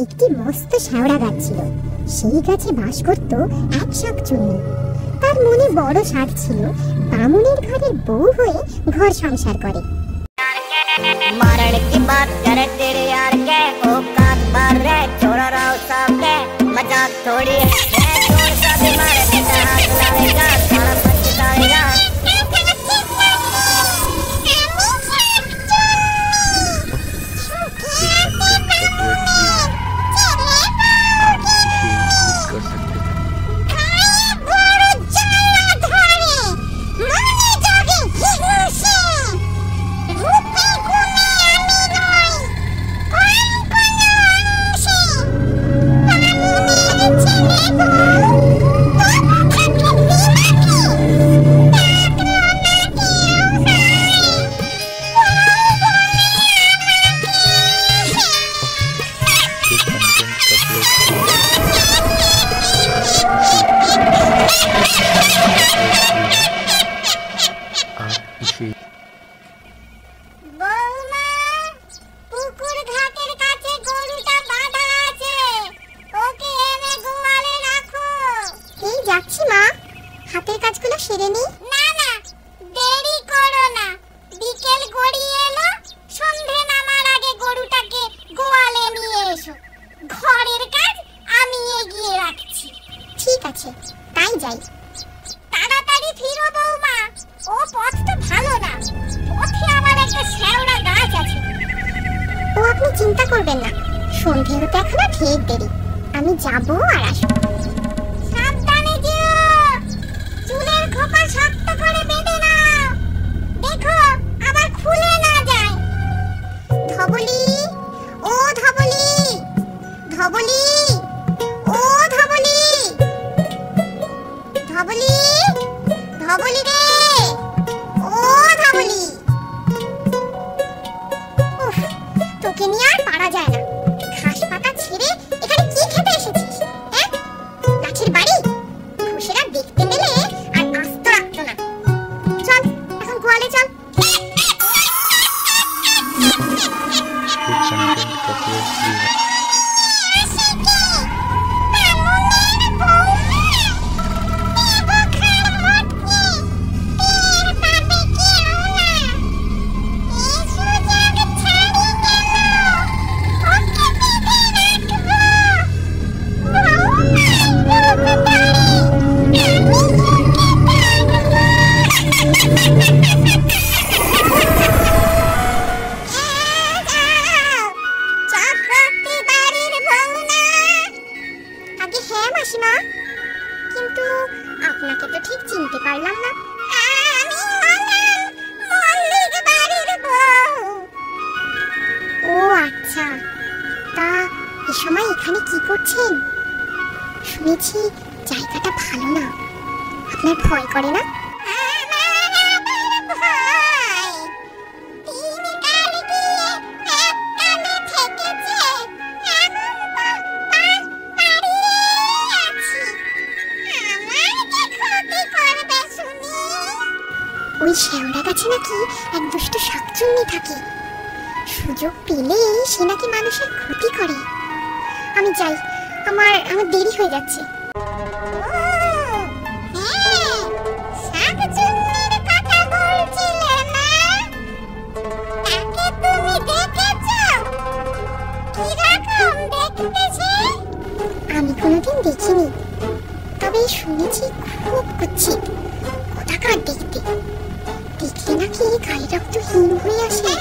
একটি মস্ত শেওড়া গাছ ছিল। সেই গাছে বাস করত এক শাকচুন্নি। তার মনে বড় সাধ ছিল বামুনের ঘরের বউ হয়ে ঘর সংসার করে। मरण की बात करे तेरे यार के औकात बार रे छोड़ा रहा सब के मजाक थोड़ी है छोड़ सा भी मारे बेटा हाथ लाएगा सारा पछताएगा। হাতের কাজগুলো সেরে নি। না না, দেরি করো না, বিকেল গড়িয়ে এলো, সন্ধে নামার আগে গরুটাকে গোয়ালে নিয়ে এসো। ঘরের কাজ আমি এগিয়ে রাখছি। ঠিক আছে, তাই যাই। তাড়াতাড়ি ফিরো বৌমা, ও পথ তো ভালো না, পথে আমার একটা শেওড়া গাছ আছে। ও আপনি চিন্তা করবেন না, সন্ধে হতে এখনো ঠিক দেরি, আমি যাবো আর আসবো। সাবধানে যেও, চুলের খোপা শক্ত করে বেঁধে নাও, দেখো আবার খুলে না যায়। ধবলি, ও ধবলি, ধবলি, ও ধবলি, ধবলি, ধবলি রে, ও ধবলি। উফ, তোকে নিয়ে আর পারা যায় না। ঘাস পাতা ছেড়ে এখানে কি খেতে এসেছিস? হ্যাঁ, লাঠির বাড়ি? ঘুষেরা দেখতে পেলে আর আস্ত রাখতো না। চল এখন গোয়ালে চল। কিন্তু আপনাকে তো ঠিক চিনতে পারলাম না। আমি হলাম মল্লিক বাড়ির বউ। ও আচ্ছা, তা এ সময় এখানে কি করছেন? শুনেছি জায়গাটা ভালো না, আপনার ভয় করে না? ওই শেওড়া গাছে নাকি এক দুষ্ট শাকচুন্নি থাকে, সুযোগ পেলেই সে নাকি মানুষের ক্ষতি করে। আমি যাই, আমার দেরি হয়ে যাচ্ছে। আমি কোনোদিন দেখিনি, তবে শুনেছি খুব কুৎসিত, কোথাকার দেখতে, দেখলে নাকি গায়ে রক্ত হিম হয়ে আসে।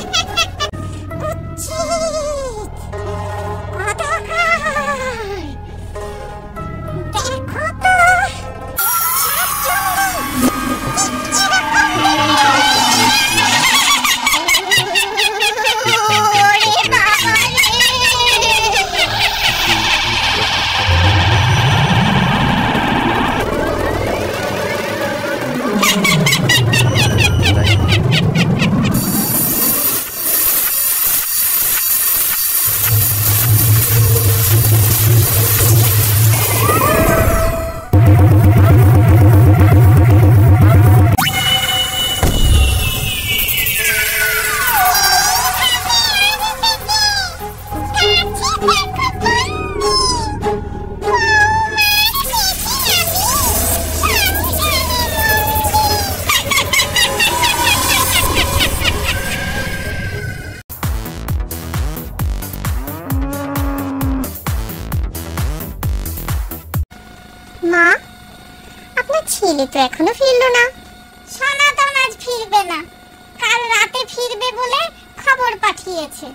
ছেলে তো এখনো ফিরলো না। সনাতন আজ ফিরবে না, কাল রাতে ফিরবে বলে খবর পাঠিয়েছে।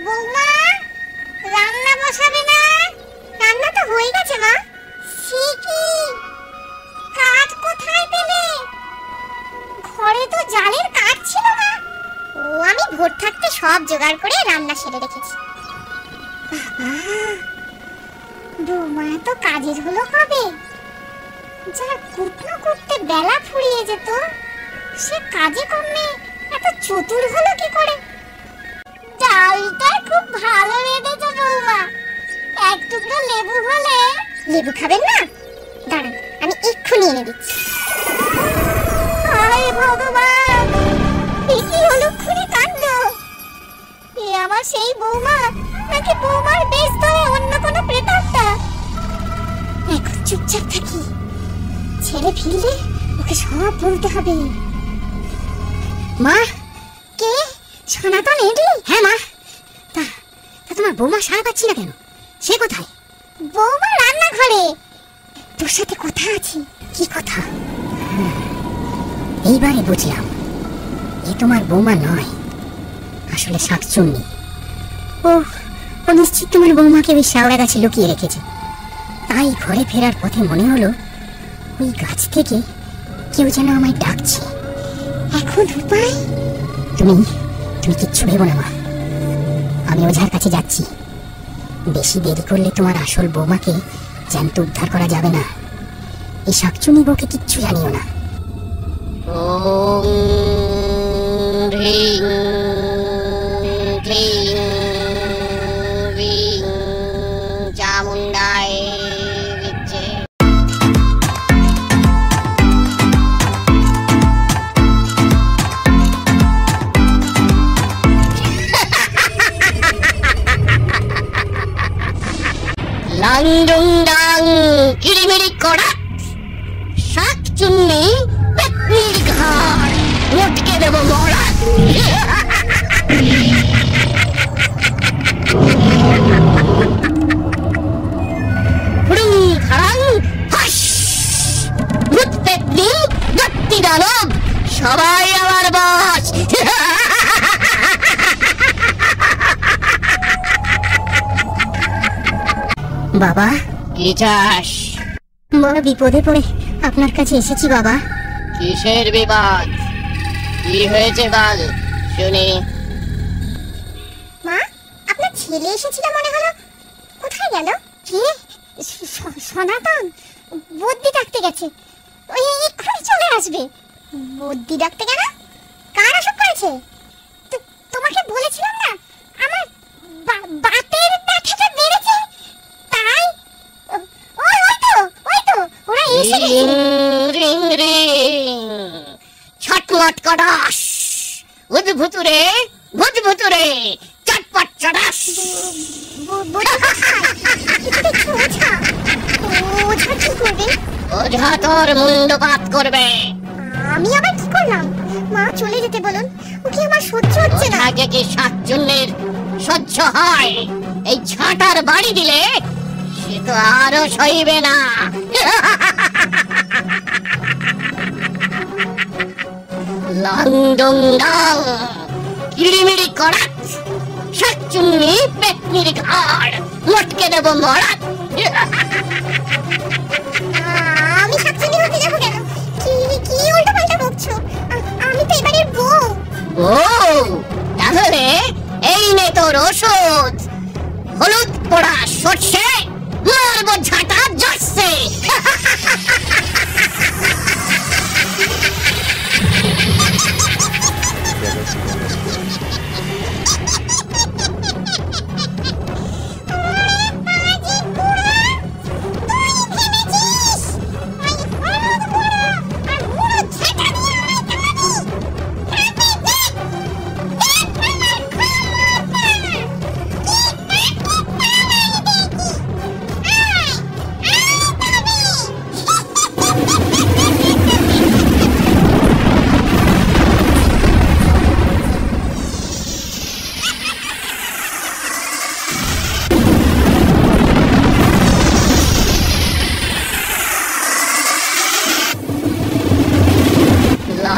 বৌমা, রান্না বসাবে না? রান্না তো হয়ে গেছে মা। সে কি, কাঠ কোথায় পেলে? ঘরে তো জালের কাঠ ছিল না। ও, আমি ভোর থাকতে সব জোগাড় করে রান্না সেরে রেখেছি। বৌমা তো কাজের হলো হবে। যার কুটনো করতে বেলা ফুরিয়ে যেত, সে কাজে কমে এত চতুর হলো কি করে? ডালটা খুব ভালো বেঁধেছে বৌমা, এক টুকরো লেবু হলে। লেবু খাবেন না? দাঁড়ান, আমি এক্ষুনি এনে দিচ্ছি। হায় ভগবান, এ কি অলক্ষণী কাণ্ড! এ আমার সেই বৌমা নাকি বৌমার বেশ ধরে অন্য কোনো প্রেতাত্মা? এখন চুপচাপ থাকি, ছেলে ফিরলে ওকে সব বলতে হবে। মা, কে? সনাতন এলি? হ্যাঁ মা। তা তোমার বৌমা সারা পাচ্ছি না কেন? সে কোথায়? বৌমা রান্নাঘরে। তোর সাথে কথা আছে। কি কথা? এইবারে বুঝলাম, এ তোমার বৌমা নয়, আসলে শাকচুন্নি। ও নিশ্চিত তোমার বৌমাকে ওই শাওড়া গাছে লুকিয়ে রেখেছে। তাই ঘরে ফেরার পথে মনে হলো ওই গাছ থেকে কেউ যেন আমায় ডাকছে। এখন উপায়? তুমি কিচ্ছু ভেবো না মা, আমি ওঝার কাছে যাচ্ছি। বেশি দেরি করলে তোমার আসল বৌমাকে জ্যান্ত উদ্ধার করা যাবে না। এই শাকচুনি বউকে কিচ্ছু জানিও না। ওম হ্রিং ক্লিং হ্রিং চামুণ্ডায় বিচ্ছে। লাং ডুং ডাং কিরিমিরি করা শাকচুন্নি পেটনির ঘাড় লটকে দেব মরা। হুড়ুং ফাড়াং ফাঁস, ভূত পেটনি দত্তি দানব সবাই আমার বস। বাবা, কি চাস? বড় বিপদে পড়ে আপনার কাছে এসেছি বাবা। কিসের বিপদ? কি হয়েছে বল শুনি। মা, আপনার ছেলে এসেছিল মনে হলো, কোথায় গেল? কে? সনাতন বদ্যি ডাকতে গেছে, ওই এক্ষুনি চলে আসবে। বদ্যি ডাকতে গেল? কার অসুখ করেছে? তোমাকে বলেছিলাম না, আমার বাতের ব্যথাটা বেড়েছে, তাই। ওই তো ওরা এসে গেছে। রিং রিং ছটমট করাস, উদ্ভুতুরে ভুতভুতুরে চটপট চড়াস। ওঝা কি করবে? ওঝা তোর মুন্ডপাত করবে। আমি আবার কি করলাম? মা চলে যেতে বলুন, ওকে আমার সহ্য হচ্ছে না। ওঝাকে কি শাকচুন্নির সহ্য হয়? এই ছাটার বাড়ি দিলে সে তো আরো সইবে না। লং ডং ডং কিড়িমিড়ি করাত, শাকচুন্নি পেটনির ঘাড় লটকে দেব মরাত। আমি শাকচুন্নি হতে যাবো কেন? কি উল্টো পাল্টা বকছো? আমি তো এবারের বউ। বউ? তাহলে এই নে তোর ওষুধ, হলুদ পোড়া সর্ষে মারব ঝাঁটা জর্সে।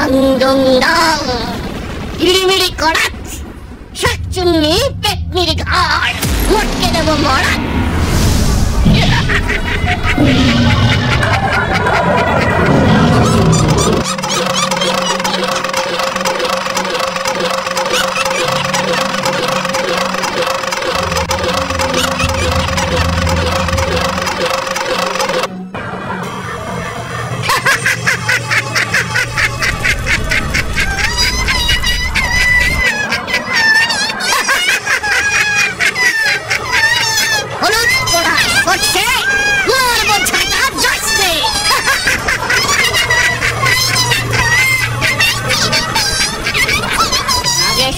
ডাং ডং ডাং ইড়িমিড়ি করাত শাকচুন্নি পেটনির ঘাড় মটকে দেব মরাত।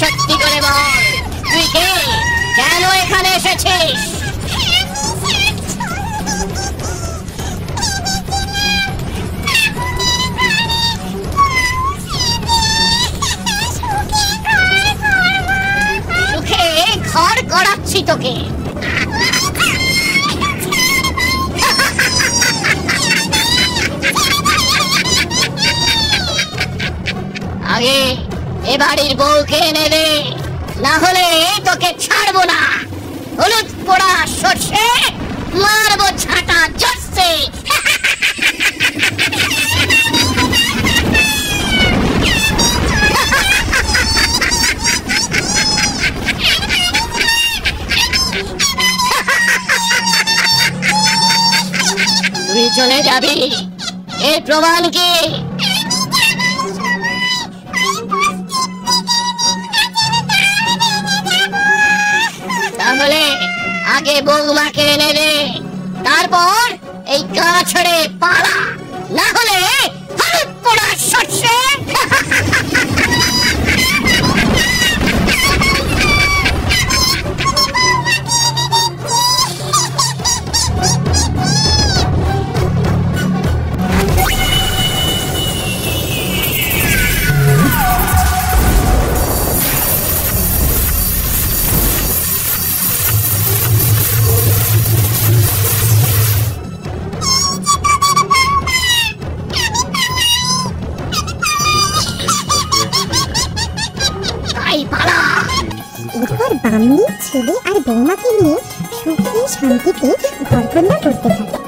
সত্যি করে বল, তুই কে? কেন এখানে এসেছিস? সুখে ঘর গড়াচ্ছি তোকে। আগে এ বাড়ির বউকে এনে দে, না হলে তোকে ছাড়বো না। হলুদ পোড়া সর্ষে মারবো ঝাঁটা জোরসে। তুই চলে যাবি, এর প্রমাণ কি? তাহলে আগে বৌমাকে এনে দে, তারপর এই গা ছেড়ে পালা, না হলে হলুদ পোড়া সর্ষে। এরপর বামনি ছেলে আর বৌমাকে নিয়ে সুখে শান্তিতে ঘরকন্যা করতে থাকে।